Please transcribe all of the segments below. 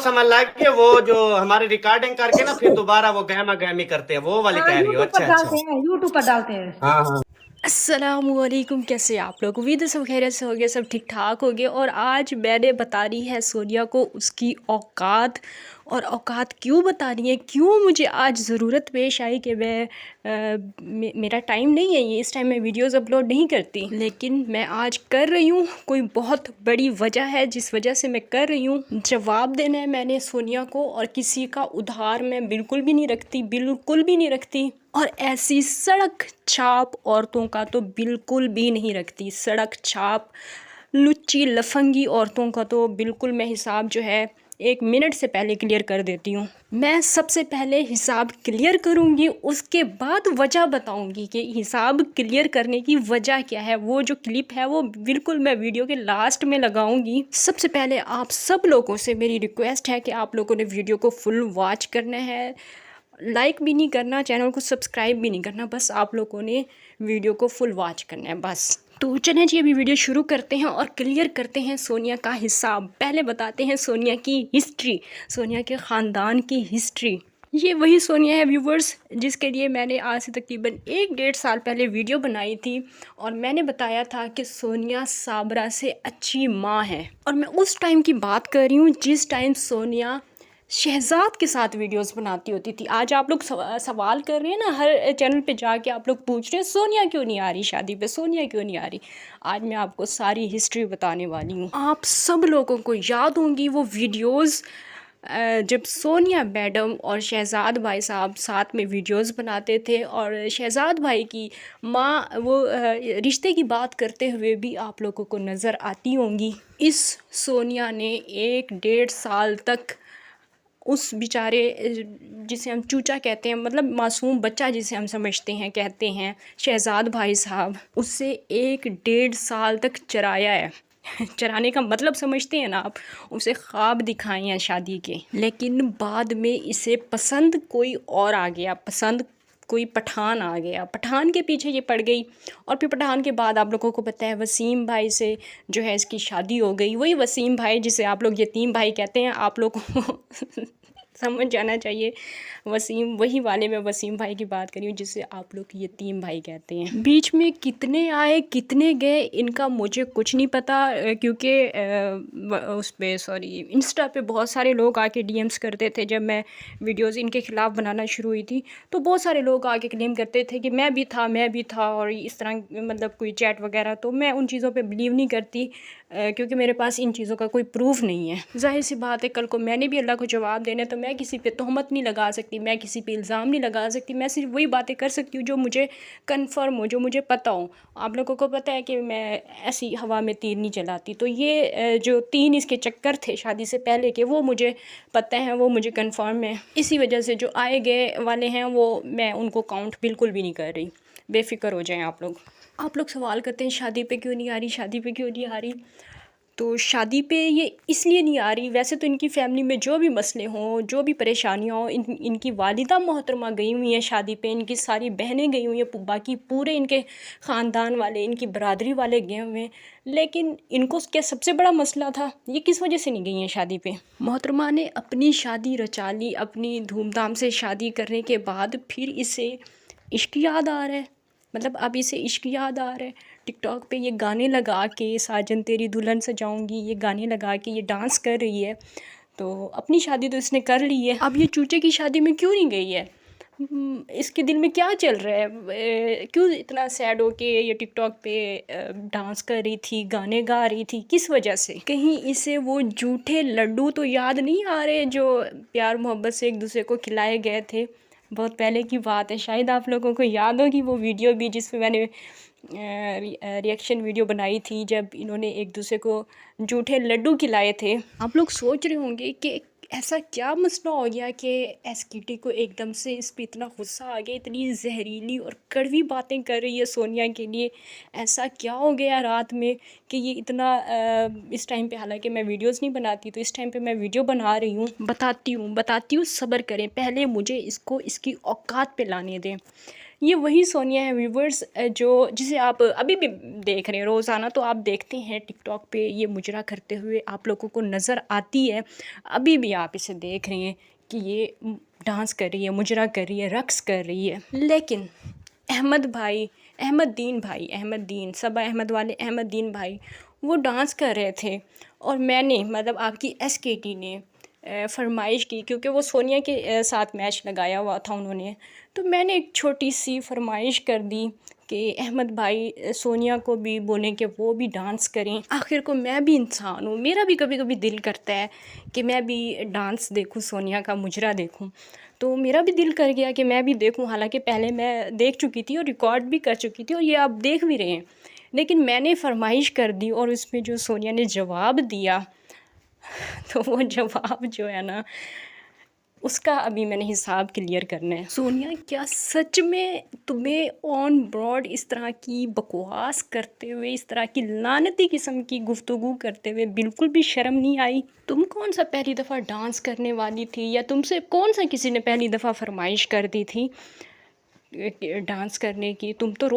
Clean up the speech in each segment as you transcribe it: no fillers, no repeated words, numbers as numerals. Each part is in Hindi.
समझ लाके वो जो हमारे रिकॉर्डिंग करके ना फिर दोबारा वो गहमा गहमी करते हैं, वो वाली हाँ, कह रही हो? यूट्यूब पर अच्छा अच्छा। डालते हैं, यूट्यूब पर डालते हैं। हाँ हाँ। अस्सलामुअलैकुम, कैसे आप लोग? उम्मीद है सब खैरियत से हो गए, सब ठीक ठाक हो गए। और आज मैंने बता रही है सोनिया को उसकी औकात। और औकात क्यों बता रही है, क्यों मुझे आज ज़रूरत पेश आई कि मेरा टाइम नहीं है, ये इस टाइम मैं वीडियोस अपलोड नहीं करती, लेकिन मैं आज कर रही हूँ। कोई बहुत बड़ी वजह है जिस वजह से मैं कर रही हूँ। जवाब देना है मैंने सोनिया को, और किसी का उधार मैं बिल्कुल भी नहीं रखती, बिल्कुल भी नहीं रखती। और ऐसी सड़क छाप औरतों का तो बिल्कुल भी नहीं रखती। सड़क छाप लुच्ची लफंगी औरतों का तो बिल्कुल मैं हिसाब जो है 1 मिनट से पहले क्लियर कर देती हूँ। मैं सबसे पहले हिसाब क्लियर करूँगी, उसके बाद वजह बताऊँगी कि हिसाब क्लियर करने की वजह क्या है। वो जो क्लिप है वो बिल्कुल मैं वीडियो के लास्ट में लगाऊँगी। सबसे पहले आप सब लोगों से मेरी रिक्वेस्ट है कि आप लोगों ने वीडियो को फुल वॉच करना है, लाइक भी नहीं करना, चैनल को सब्सक्राइब भी नहीं करना, बस आप लोगों ने वीडियो को फुल वॉच करना है बस। तो चलें जी, अभी वीडियो शुरू करते हैं और क्लियर करते हैं सोनिया का हिसाब। पहले बताते हैं सोनिया की हिस्ट्री, सोनिया के ख़ानदान की हिस्ट्री। ये वही सोनिया है व्यूवर्स जिसके लिए मैंने आज से तकरीबन 1-1.5 साल पहले वीडियो बनाई थी, और मैंने बताया था कि सोनिया साबरा से अच्छी माँ है। और मैं उस टाइम की बात कर रही हूँ जिस टाइम सोनिया शहजाद के साथ वीडियोस बनाती होती थी। आज आप लोग सवाल कर रहे हैं ना, हर चैनल पे जाके आप लोग पूछ रहे हैं सोनिया क्यों नहीं आ रही शादी पे, सोनिया क्यों नहीं आ रही। आज मैं आपको सारी हिस्ट्री बताने वाली हूँ। आप सब लोगों को याद होंगी वो वीडियोस जब सोनिया मैडम और शहजाद भाई साहब साथ में वीडियोस बनाते थे, और शहजाद भाई की माँ वो रिश्ते की बात करते हुए भी आप लोगों को नज़र आती होंगी। इस सोनिया ने 1-1.5 साल तक उस बेचारे जिसे हम चूचा कहते हैं, मतलब मासूम बच्चा जिसे हम समझते हैं, कहते हैं शहजाद भाई साहब, उससे 1-1.5 साल तक चराया है। चराने का मतलब समझते हैं ना आप, उसे ख्वाब दिखाए हैं शादी के। लेकिन बाद में इसे पसंद कोई और आ गया, पसंद कोई पठान आ गया, पठान के पीछे ये पड़ गई। और फिर पठान के बाद आप लोगों को पता है वसीम भाई से जो है इसकी शादी हो गई। वही वसीम भाई जिसे आप लोग यतीम भाई कहते हैं, आप लोग को समझ जाना चाहिए। वसीम, वही वाले मैं वसीम भाई की बात करी हूँ जिसे आप लोग यतीम भाई कहते हैं। बीच में कितने आए कितने गए इनका मुझे कुछ नहीं पता, क्योंकि उस पर सॉरी इंस्टा पे बहुत सारे लोग आके डीएम्स करते थे। जब मैं वीडियोस इनके ख़िलाफ़ बनाना शुरू हुई थी तो बहुत सारे लोग आके क्लेम करते थे कि मैं भी था, और इस तरह मतलब कोई चैट वगैरह। तो मैं उन चीज़ों पे बिलीव नहीं करती, क्योंकि मेरे पास इन चीज़ों का कोई प्रूफ नहीं है। जाहिर सी बात है कल को मैंने भी अल्लाह को जवाब देना है, तो मैं किसी पे तोहमत नहीं लगा सकती, मैं किसी पे इल्ज़ाम नहीं लगा सकती। मैं सिर्फ वही बातें कर सकती हूँ जो मुझे कंफर्म हो, जो मुझे पता हो। आप लोगों को पता है कि मैं ऐसी हवा में तीर नहीं चलाती। तो ये जो 3 इसके चक्कर थे शादी से पहले के, वो मुझे पता है, वो मुझे कंफर्म है। इसी वजह से जो आए गए वाले हैं वो मैं उनको काउंट बिल्कुल भी नहीं कर रही। बेफिक्र हो जाएं आप लोग। आप लोग सवाल करते हैं शादी पे क्यों नहीं आ रही, शादी पे क्यों नहीं आ रही। तो शादी पे ये इसलिए नहीं आ रही, वैसे तो इनकी फ़ैमिली में जो भी मसले हों, जो भी परेशानियाँ हों, इनकी वालिदा मोहतरमा गई हुई हैं शादी पे, इनकी सारी बहनें गई हुई हैं, बाकी पूरे इनके ख़ानदान वाले, इनकी बरादरी वाले गए हुए हैं। लेकिन इनको क्या सबसे बड़ा मसला था, ये किस वजह से नहीं गई हैं शादी पे। मोहतरमा ने अपनी शादी रचा ली, अपनी धूमधाम से शादी करने के बाद फिर इसे इश्क याद आ रहा है। मतलब अब इसे इश्क याद आ रहा है। टिकटॉक पे ये गाने लगा के, साजन तेरी दुल्हन सजाऊंगी, ये गाने लगा के ये डांस कर रही है। तो अपनी शादी तो इसने कर ली है, अब ये चूचे की शादी में क्यों नहीं गई है? इसके दिल में क्या चल रहा है? क्यों इतना सैड हो के ये टिकटॉक पे डांस कर रही थी, गाने गा रही थी, किस वजह से? कहीं इसे वो झूठे लड्डू तो याद नहीं आ रहे जो प्यार मोहब्बत से एक दूसरे को खिलाए गए थे? बहुत पहले की बात है, शायद आप लोगों को याद होगी वो वीडियो भी जिसमें मैंने रिएक्शन वीडियो बनाई थी, जब इन्होंने एक दूसरे को जूठे लड्डू खिलाए थे। आप लोग सोच रहे होंगे कि ऐसा क्या मसला हो गया कि एसकेटी को एकदम से इस पर इतना गुस्सा आ गया, इतनी जहरीली और कड़वी बातें कर रही है सोनिया के लिए। ऐसा क्या हो गया रात में कि ये इतना इस टाइम पे, हालांकि मैं वीडियोस नहीं बनाती, तो इस टाइम पे मैं वीडियो बना रही हूँ, बताती हूँ, सब्र करें, पहले मुझे इसको इसकी औकात पे लाने दें। ये वही सोनिया है व्यूवर्स, जो जिसे आप अभी भी देख रहे हैं रोज़ाना, तो आप देखते हैं टिकटॉक पे ये मुजरा करते हुए आप लोगों को नज़र आती है। अभी भी आप इसे देख रहे हैं कि ये डांस कर रही है, मुजरा कर रही है, रक्स कर रही है। लेकिन अहमद दीन सबा अहमद वाले अहमद दीन भाई वो डांस कर रहे थे, और मैंने मतलब आपकी SKT ने फरमाइश की, क्योंकि वो सोनिया के साथ मैच लगाया हुआ था उन्होंने, तो मैंने एक छोटी सी फरमाइश कर दी कि अहमद भाई सोनिया को भी बोलें कि वो भी डांस करें। आखिर को मैं भी इंसान हूँ, मेरा भी कभी कभी दिल करता है कि मैं भी डांस देखूँ, सोनिया का मुजरा देखूँ। तो मेरा भी दिल कर गया कि मैं भी देखूँ, हालांकि पहले मैं देख चुकी थी और रिकॉर्ड भी कर चुकी थी, और ये आप देख भी रहे हैं। लेकिन मैंने फरमाइश कर दी और उसमें जो सोनिया ने जवाब दिया, तो वो जवाब जो है ना, उसका अभी मैंने हिसाब क्लियर करना है। सोनिया, क्या सच में तुम्हें ऑन ब्रॉड इस तरह की बकवास करते हुए, इस तरह की लानती किस्म की गुफ्तगू करते हुए बिल्कुल भी शर्म नहीं आई? तुम कौन सा पहली दफ़ा डांस करने वाली थी, या तुमसे कौन सा किसी ने पहली दफ़ा फरमाइश कर दी थी डांस करने की? तुम तो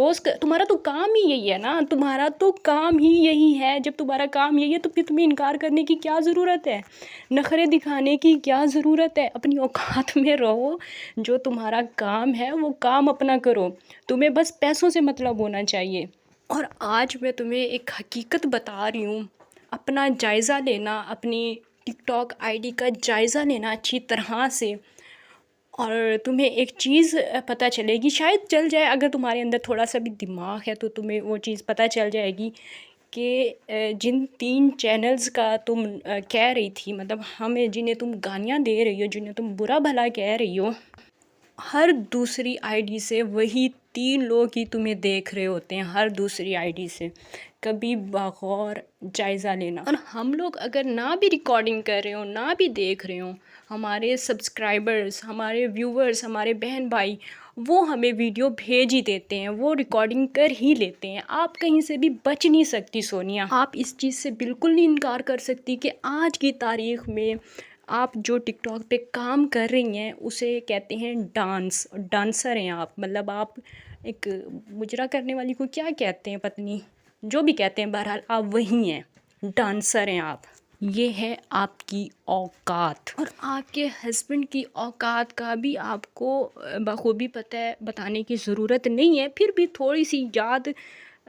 तुम्हारा तो काम ही यही है ना, तुम्हारा तो काम ही यही है। जब तुम्हारा काम यही है तो फिर तुम्हें इनकार करने की क्या ज़रूरत है, नखरे दिखाने की क्या ज़रूरत है? अपनी औकात में रहो, जो तुम्हारा काम है वो काम अपना करो, तुम्हें बस पैसों से मतलब होना चाहिए। और आज मैं तुम्हें एक हकीकत बता रही हूँ, अपना जायज़ा लेना, अपनी टिकटॉक आईडी का जायज़ा लेना अच्छी तरह से, और तुम्हें एक चीज़ पता चलेगी, शायद चल जाए, अगर तुम्हारे अंदर थोड़ा सा भी दिमाग है तो तुम्हें वो चीज़ पता चल जाएगी कि जिन 3 चैनल्स का तुम कह रही थी, मतलब हमें जिन्हें तुम गालियाँ दे रही हो, जिन्हें तुम बुरा भला कह रही हो, हर दूसरी आईडी से वही 3 लोग ही तुम्हें देख रहे होते हैं, हर दूसरी आईडी से। कभी बगौर जायज़ा लेना। और हम लोग अगर ना भी रिकॉर्डिंग कर रहे हो, ना भी देख रहे हो, हमारे सब्सक्राइबर्स, हमारे व्यूवर्स, हमारे बहन भाई वो हमें वीडियो भेज ही देते हैं, वो रिकॉर्डिंग कर ही लेते हैं। आप कहीं से भी बच नहीं सकती सोनिया, आप इस चीज़ से बिल्कुल नहीं इनकार कर सकती कि आज की तारीख़ में आप जो टिकटॉक पे काम कर रही हैं उसे कहते हैं डांसर हैं आप। मतलब आप एक मुजरा करने वाली को क्या कहते हैं, पत्नी, जो भी कहते हैं, बहरहाल आप वही हैं, डांसर हैं आप। ये है आपकी औकात, और आपके हस्बैंड की औकात का भी आपको बखूबी पता है, बताने की ज़रूरत नहीं है। फिर भी थोड़ी सी याद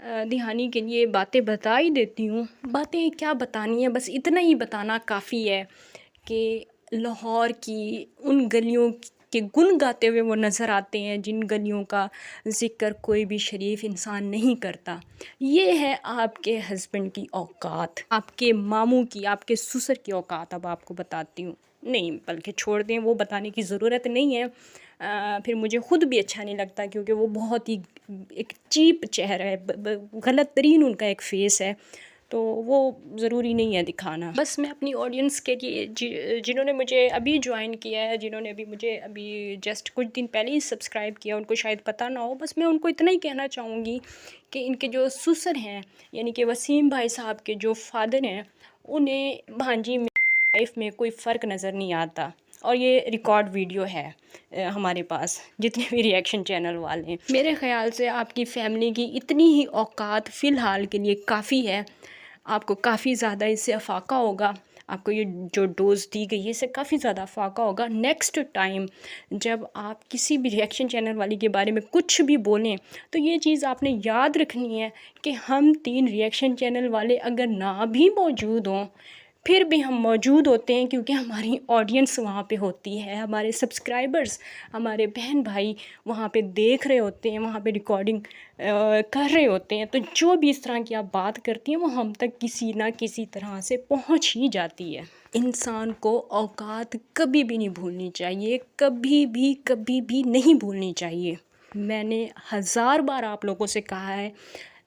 दहानी के लिए बातें बता ही देती हूँ। बातें क्या बतानी है, बस इतना ही बताना काफ़ी है कि लाहौर की उन गलियों के गुण गाते हुए वो नज़र आते हैं जिन गलियों का ज़िक्र कोई भी शरीफ इंसान नहीं करता। ये है आपके हस्बैंड की औकात, आपके मामू की, आपके ससुर की औकात। अब आपको बताती हूँ, नहीं बल्कि छोड़ दें, वो बताने की ज़रूरत नहीं है। फिर मुझे ख़ुद भी अच्छा नहीं लगता, क्योंकि वो बहुत ही एक चीप चेहरा है, गलत तरीन उनका एक फ़ेस है, तो वो ज़रूरी नहीं है दिखाना। बस मैं अपनी ऑडियंस के लिए, जिन्होंने मुझे अभी ज्वाइन किया है, जिन्होंने अभी मुझे अभी जस्ट कुछ दिन पहले ही सब्सक्राइब किया, उनको शायद पता ना हो, बस मैं उनको इतना ही कहना चाहूँगी कि इनके जो ससुर हैं, यानी कि वसीम भाई साहब के जो फादर हैं, उन्हें भांजी में लाइफ में कोई फ़र्क नज़र नहीं आता। और ये रिकॉर्ड वीडियो है हमारे पास, जितने भी रिएक्शन चैनल वाले हैं। मेरे ख़्याल से आपकी फ़ैमिली की इतनी ही औकात फ़िलहाल के लिए काफ़ी है। आपको काफ़ी ज़्यादा इससे अफाका होगा, आपको ये जो डोज़ दी गई है इससे काफ़ी ज़्यादा अफाका होगा। नेक्स्ट टाइम जब आप किसी भी रिएक्शन चैनल वाली के बारे में कुछ भी बोलें, तो ये चीज़ आपने याद रखनी है कि हम 3 रिएक्शन चैनल वाले अगर ना भी मौजूद हों, फिर भी हम मौजूद होते हैं, क्योंकि हमारी ऑडियंस वहाँ पे होती है, हमारे सब्सक्राइबर्स, हमारे बहन भाई वहाँ पे देख रहे होते हैं, वहाँ पे रिकॉर्डिंग कर रहे होते हैं। तो जो भी इस तरह की आप बात करती हैं वो हम तक किसी ना किसी तरह से पहुँच ही जाती है। इंसान को औकात कभी भी नहीं भूलनी चाहिए, कभी भी नहीं भूलनी चाहिए। मैंने 1000 बार आप लोगों से कहा है,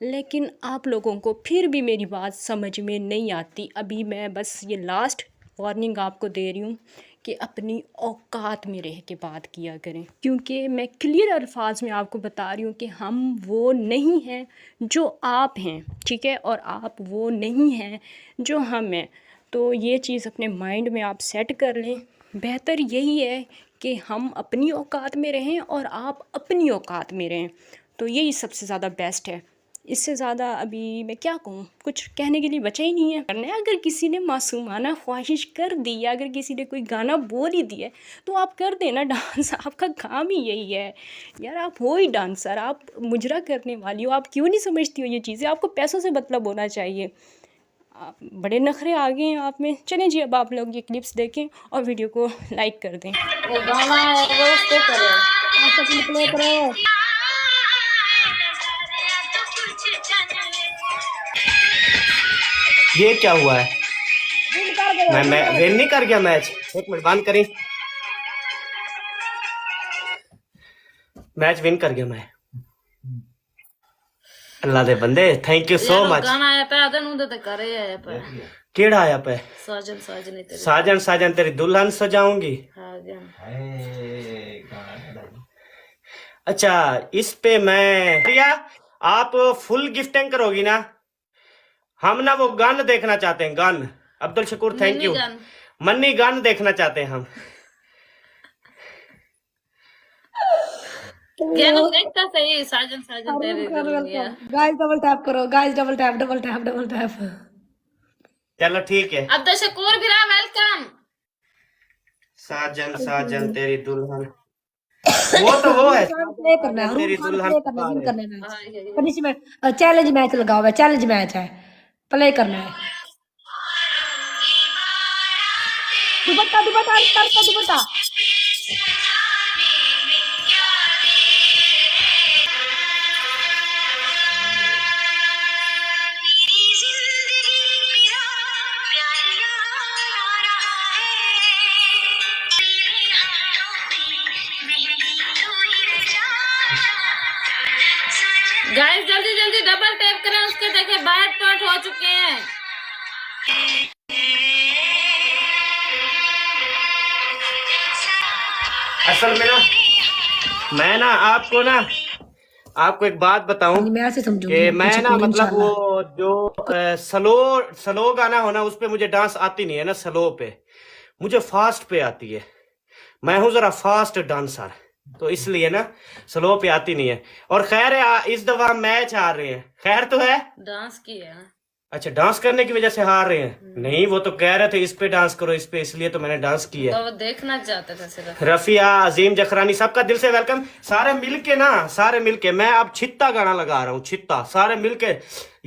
लेकिन आप लोगों को फिर भी मेरी बात समझ में नहीं आती। अभी मैं बस ये लास्ट वार्निंग आपको दे रही हूँ कि अपनी औकात में रह के बात किया करें, क्योंकि मैं क्लियर अल्फाज में आपको बता रही हूँ कि हम वो नहीं हैं जो आप हैं, ठीक है, और आप वो नहीं हैं जो हम हैं। तो ये चीज़ अपने माइंड में आप सेट कर लें। बेहतर यही है कि हम अपनी औकात में रहें और आप अपनी औकात में रहें, तो यही सबसे ज़्यादा बेस्ट है। इससे ज़्यादा अभी मैं क्या कहूँ, कुछ कहने के लिए बचा ही नहीं है। अगर किसी ने मासूमाना ख्वाहिश कर दी या अगर किसी ने कोई गाना बोल ही दिया तो आप कर देना डांस, आपका काम ही यही है यार। आप हो ही डांसर, आप मुजरा करने वाली हो, आप क्यों नहीं समझती हो ये चीज़ें? आपको पैसों से मतलब होना चाहिए। आप बड़े नखरे आ गए हैं आप में। चलें जी, अब आप लोग ये क्लिप्स देखें और वीडियो को लाइक कर दें। वो गाना है वो उस पे करो, प्ले करो। ये क्या हुआ है? मैं विन नहीं कर गया मैच। एक मिनट बंद करी। मैच विन कर गया मैं। अल्लाह दे बंदे, थैंक यू सो मच। गाना आया पे आदन उधर तक करे आया पे। केड़ा आया पे? साजन साजन तेरी, साजन साजन तेरी दुल्हन सजाऊंगी। अच्छा, इस पे मैं प्रिया आप फुल गिफ्टिंग करोगी ना? हम ना वो गन देखना चाहते हैं, gun. Abdul Shakoor thank you. Manni gun देखना चाहते हैं हम। देखता सही, साजन साजन तेरी दुल्हनिया। गाइस डबल टैप करो, guys double tap double tap double tap. चलो ठीक है। अब्दुल शकूर भी वेलकम। साजन साजन तेरी दुल्हन, वो तो वो है प्ले करना है, तेरी दुल्हन विन करना है। पनिशमेंट चैलेंज मैच लगा हुआ है, चैलेंज मैच है, प्ले करना है। दुपट्टा दुपट्टा दुपट्टा दुपट्टा। गाइस जल्दी जल्दी डबल टैप करें, उसके देखे 62 पॉइंट हो चुके हैं। असल में ना मैं ना आपको एक बात बताऊं मैं ऐसे समझूंगी कि मैं ना मतलब वो जो स्लो गाना हो ना उस पे मुझे डांस आती नहीं है ना। स्लो पे मुझे फास्ट पे आती है। मैं हूँ जरा फास्ट डांसर, तो इसलिए ना स्लो पे आती नहीं है। और खैर है इस दफा मैच हार रहे हैं। खैर तो है, डांस किया। अच्छा डांस करने की वजह से हार रहे हैं? नहीं, वो तो कह रहे थे इस पे डांस करो, इस पे, इसलिए तो मैंने डांस किया। तो वो देखना चाहते थे सिर्फ। रफिया, अजीम जखरानी, सबका दिल से वेलकम। सारे मिलके मैं अब छित्ता गाना लगा रहा हूँ, छित्ता। सारे मिलके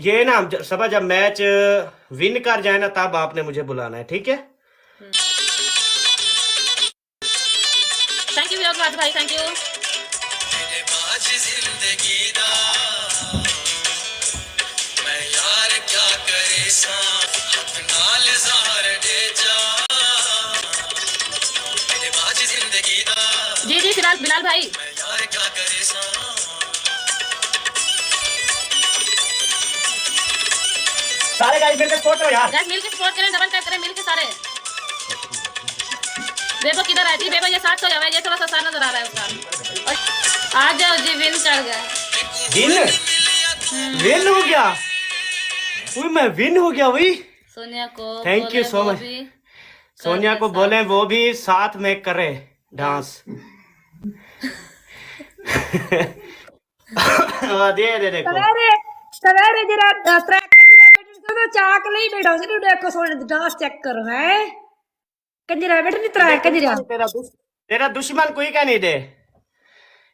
ये ना सब जब मैच विन कर जाए ना तब आपने मुझे बुलाना है, ठीक है? थैंक यू भाई, थैंक यू। जी जी फिलहाल बिलाल भाई। सारे गाइस मिलकर सपोर्ट करो यार। गाइस मिलकर सपोर्ट करें, डबल टैप करें मिलकर सारे। बेबो किधर है जी? बेबो ये 700 है, ये थोड़ा सा सार नजर आ रहा है उसका। आ जाओ जी, विन कर गए। विन हो गया। मैं विन हो गया वही। सोनिया को thank you so much. Sonia को बोले वो भी साथ में करे डांस। दे देखो सवेरे जरा ट्रैक कंजरा बैठन तो चाक नहीं बैठा से देखो सोने डांस चेक करो है। कंजरा बैठन नहीं ट्रैक कंजरा। तेरा दुश्मन कोई का नहीं दे,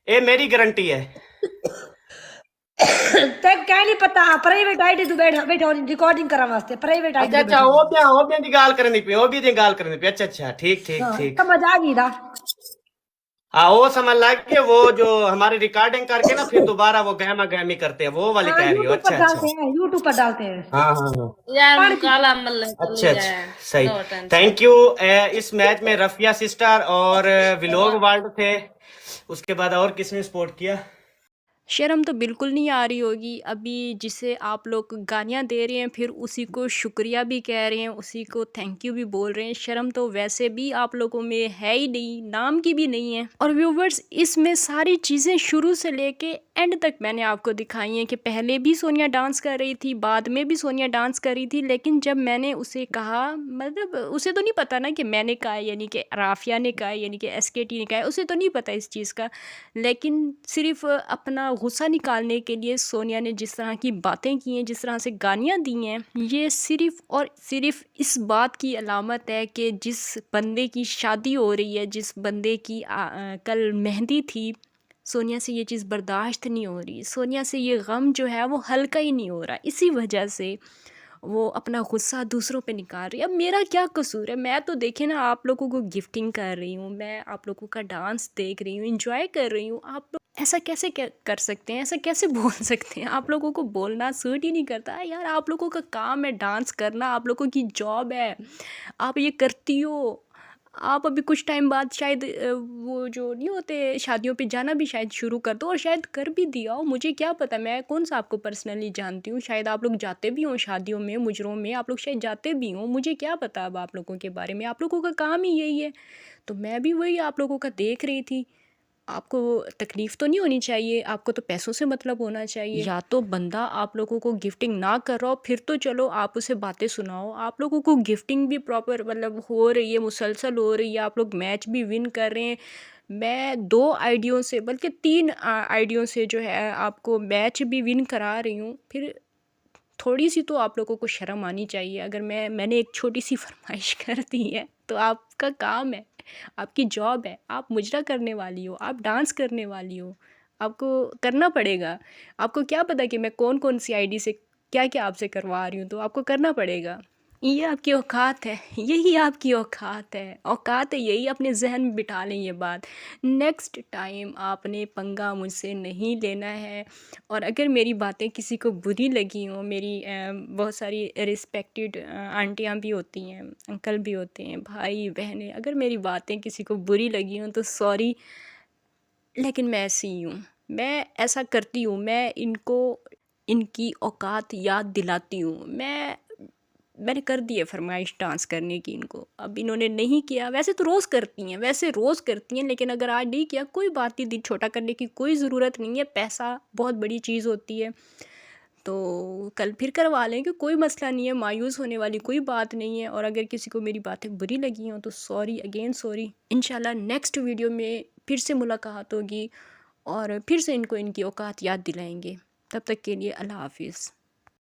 ये मेरी गारंटी है। तब क्या नहीं पता प्राइवेट आईडी तू बैठा रिकॉर्डिंग करा वास्ते प्राइवेट आईडी। अच्छा ओबियां दी गाल करनी पे, ओबी दी गाल करनी पे। अच्छा ठीक समझ आ गई ना? हाँ, वो समझ लग के वो जो हमारी रिकॉर्डिंग करके ना फिर दोबारा वो गहमा गहमी करते हैं, वो वाली कह रही हो? अच्छा यूट्यूब पर डालते हैं। हाँ यार काला अमल। अच्छा सही, थैंक यू। इस मैच में रफिया सिस्टर और व्लॉग वर्ल्ड थे। उसके बाद और किसने सपोर्ट किया? शर्म तो बिल्कुल नहीं आ रही होगी अभी, जिसे आप लोग गालियाँ दे रहे हैं फिर उसी को शुक्रिया भी कह रहे हैं, उसी को थैंक यू भी बोल रहे हैं। शर्म तो वैसे भी आप लोगों में है ही नहीं, नाम की भी नहीं है। और व्यूवर्स, इसमें सारी चीज़ें शुरू से लेके एंड तक मैंने आपको दिखाई है कि पहले भी सोनिया डांस कर रही थी, बाद में भी सोनिया डांस कर रही थी, लेकिन जब मैंने उसे कहा, मतलब उसे तो नहीं पता ना कि मैंने कहा है, यानी कि राफिया ने कहा है, यानी कि SKT ने कहा है, उसे तो नहीं पता इस चीज़ का। लेकिन सिर्फ अपना गुस्सा निकालने के लिए सोनिया ने जिस तरह की बातें की हैं, जिस तरह से गालियाँ दी हैं, ये सिर्फ और सिर्फ इस बात की अलामत है कि जिस बंदे की शादी हो रही है, जिस बंदे की कल मेहंदी थी, सोनिया से ये चीज़ बर्दाश्त नहीं हो रही। सोनिया से ये गम जो है वो हल्का ही नहीं हो रहा। इसी वजह से वो अपना गुस्सा दूसरों पे निकाल रही है। अब मेरा क्या कसूर है? मैं तो देखे ना, आप लोगों को गिफ्टिंग कर रही हूँ, मैं आप लोगों का डांस देख रही हूँ, इंजॉय कर रही हूँ। आप लोग ऐसा कैसे कर सकते हैं? ऐसा कैसे बोल सकते हैं? आप लोगों को बोलना सूट ही नहीं करता यार। आप लोगों का काम है डांस करना, आप लोगों की जॉब है, आप ये करती हो। आप अभी कुछ टाइम बाद शायद वो जो नहीं होते शादियों पे जाना भी शायद शुरू कर दो, और शायद कर भी दिया हो, मुझे क्या पता, मैं कौन सा आपको पर्सनली जानती हूँ। शायद आप लोग जाते भी हों शादियों में, मुजरों में आप लोग शायद जाते भी हों, मुझे क्या पता अब आप लोगों के बारे में। आप लोगों का काम ही यही है, तो मैं भी वही आप लोगों का देख रही थी। आपको तकलीफ़ तो नहीं होनी चाहिए, आपको तो पैसों से मतलब होना चाहिए। या तो बंदा आप लोगों को गिफ्टिंग ना कर रहा हो, फिर तो चलो आप उसे बातें सुनाओ। आप लोगों को गिफ्टिंग भी प्रॉपर मतलब हो रही है, मुसलसल हो रही है, आप लोग मैच भी विन कर रहे हैं। मैं 2 आईडियों से, बल्कि 3 आईडियों से जो है आपको मैच भी विन करा रही हूँ। फिर थोड़ी सी तो आप लोगों को शर्म आनी चाहिए। अगर मैंने एक छोटी सी फरमाइश कर दी है तो आपका काम है, आपकी जॉब है, आप मुजरा करने वाली हो, आप डांस करने वाली हो, आपको करना पड़ेगा। आपको क्या पता कि मैं कौन कौन सी आईडी से क्या क्या आपसे करवा रही हूँ, तो आपको करना पड़ेगा। ये आपकी औकात है, यही आपकी औकात है। औकात है यही, अपने जहन में बिठा लें ये बात। नेक्स्ट टाइम आपने पंगा मुझसे नहीं लेना है। और अगर मेरी बातें किसी को बुरी लगी हों, मेरी बहुत सारी रिस्पेक्टेड आंटियाँ भी होती हैं, अंकल भी होते हैं, भाई बहनें, अगर मेरी बातें किसी को बुरी लगी हों तो सॉरी, लेकिन मैं ऐसी ही हूँ, मैं ऐसा करती हूँ, मैं इनको इनकी औकात याद दिलाती हूँ। मैंने कर दी है फरमाइश डांस करने की इनको, अब इन्होंने नहीं किया। वैसे तो रोज़ करती हैं, वैसे रोज़ करती हैं, लेकिन अगर आज नहीं किया कोई बात नहीं, दिल छोटा करने की कोई ज़रूरत नहीं है। पैसा बहुत बड़ी चीज़ होती है, तो कल फिर करवा लेंगे, कोई मसला नहीं है, मायूस होने वाली कोई बात नहीं है। और अगर किसी को मेरी बातें बुरी लगी हों तो सॉरी, अगेन सॉरी। इंशाल्लाह नेक्स्ट वीडियो में फिर से मुलाकात होगी और फिर से इनको इनकी औकात याद दिलाएंगे। तब तक के लिए अल्लाह हाफिज़।